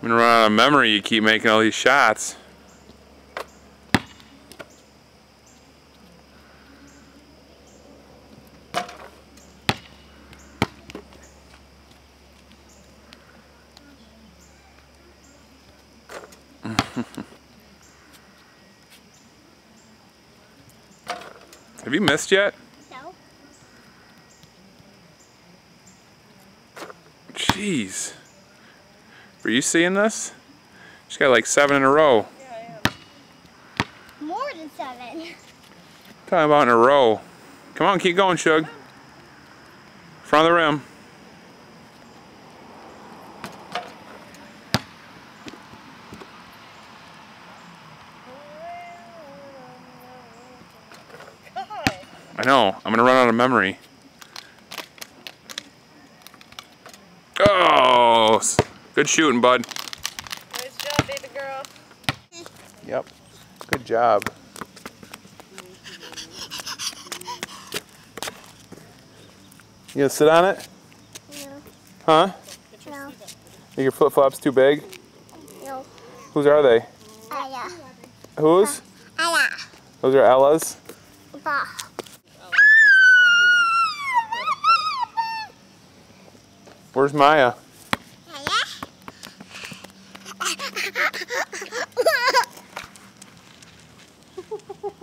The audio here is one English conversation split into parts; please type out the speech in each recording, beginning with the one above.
I'm gonna run out of memory. You keep making all these shots. Have you missed yet? No. Jeez. Were you seeing this? She's got like 7 in a row. Yeah, I am. More than 7. Talking about in a row. Come on, keep going, Shug. Front of the rim. I know. I'm gonna run out of memory. Oh, good shooting, bud. Nice job, baby girl. Yep. Good job. You gonna sit on it? No. Huh? No. Think your flip-flops too big? No. Whose are they? Aya. Whose? Aya. Those are Ella's? Ba. Where's Maya?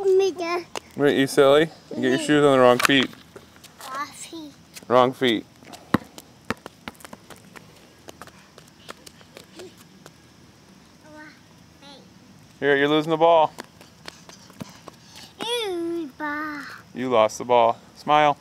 Mega. Wait, you silly? You get your shoes on the wrong feet. Coffee. Wrong feet. Here, you're losing the ball. You lost the ball. Smile.